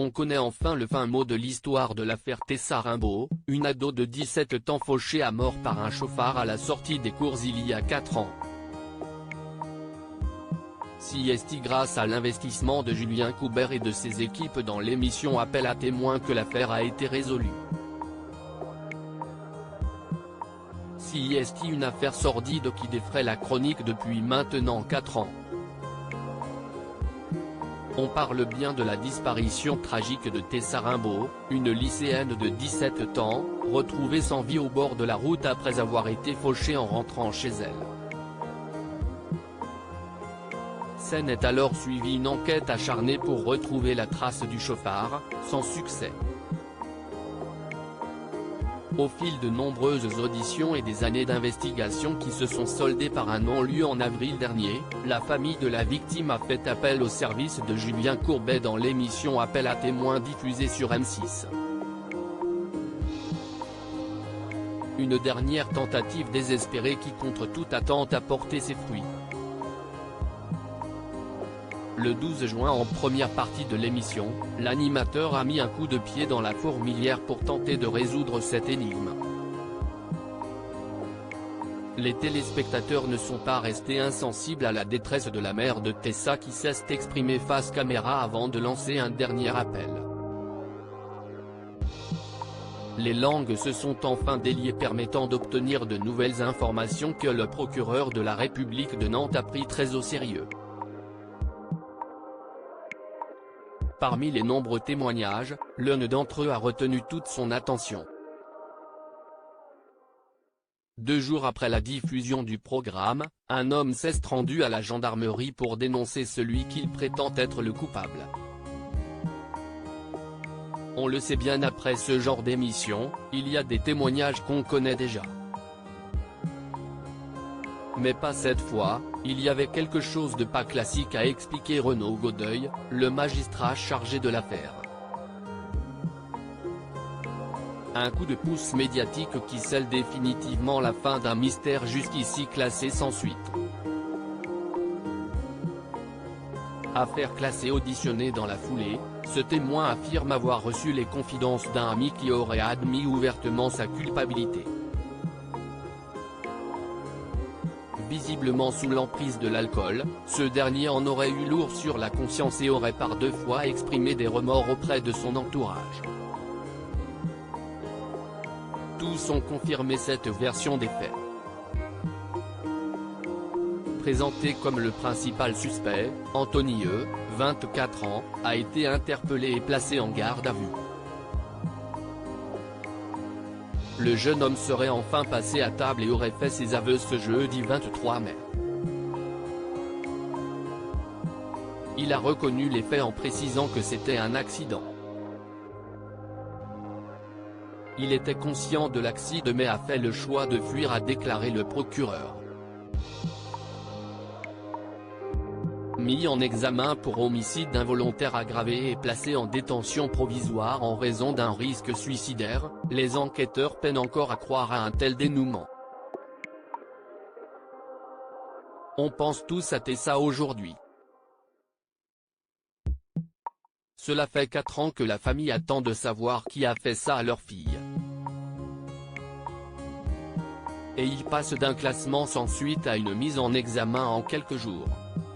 On connaît enfin le fin mot de l'histoire de l'affaire Tessa Rimbaud, une ado de 17 ans fauchée à mort par un chauffard à la sortie des cours il y a 4 ans. C'est grâce à l'investissement de Julien Courbet et de ses équipes dans l'émission Appel à témoins que l'affaire a été résolue. C'est une affaire sordide qui défraie la chronique depuis maintenant 4 ans. On parle bien de la disparition tragique de Tessa Rimbaud, une lycéenne de 17 ans, retrouvée sans vie au bord de la route après avoir été fauchée en rentrant chez elle. S'en est alors suivie une enquête acharnée pour retrouver la trace du chauffard, sans succès. Au fil de nombreuses auditions et des années d'investigation qui se sont soldées par un non-lieu en avril dernier, la famille de la victime a fait appel au service de Julien Courbet dans l'émission Appel à témoins diffusée sur M6. Une dernière tentative désespérée qui contre toute attente a porté ses fruits. Le 12 juin en première partie de l'émission, l'animateur a mis un coup de pied dans la fourmilière pour tenter de résoudre cette énigme. Les téléspectateurs ne sont pas restés insensibles à la détresse de la mère de Tessa qui s'est exprimée face caméra avant de lancer un dernier appel. Les langues se sont enfin déliées permettant d'obtenir de nouvelles informations que le procureur de la République de Nantes a pris très au sérieux. Parmi les nombreux témoignages, l'un d'entre eux a retenu toute son attention. 2 jours après la diffusion du programme, un homme s'est rendu à la gendarmerie pour dénoncer celui qu'il prétend être le coupable. On le sait bien, après ce genre d'émission, il y a des témoignages qu'on connaît déjà. Mais pas cette fois, il y avait quelque chose de pas classique à expliquer Renaud Godeuil, le magistrat chargé de l'affaire. Un coup de pouce médiatique qui scelle définitivement la fin d'un mystère jusqu'ici classé sans suite. Affaire classée auditionnée dans la foulée, ce témoin affirme avoir reçu les confidences d'un ami qui aurait admis ouvertement sa culpabilité. Visiblement sous l'emprise de l'alcool, ce dernier en aurait eu lourd sur la conscience et aurait par 2 fois exprimé des remords auprès de son entourage. Tous ont confirmé cette version des faits. Présenté comme le principal suspect, Anthony E., 24 ans, a été interpellé et placé en garde à vue. Le jeune homme serait enfin passé à table et aurait fait ses aveux ce jeudi 23 mai. Il a reconnu les faits en précisant que c'était un accident. Il était conscient de l'accident mais a fait le choix de fuir, a déclaré le procureur. Mis en examen pour homicide involontaire aggravé et placé en détention provisoire en raison d'un risque suicidaire, les enquêteurs peinent encore à croire à un tel dénouement. On pense tous à Tessa aujourd'hui. Cela fait 4 ans que la famille attend de savoir qui a fait ça à leur fille. Et il passe d'un classement sans suite à une mise en examen en quelques jours.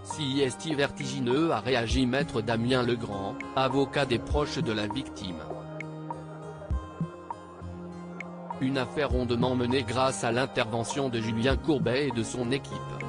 C'est vertigineux, a réagi maître Damien Legrand, avocat des proches de la victime. Une affaire rondement menée grâce à l'intervention de Julien Courbet et de son équipe.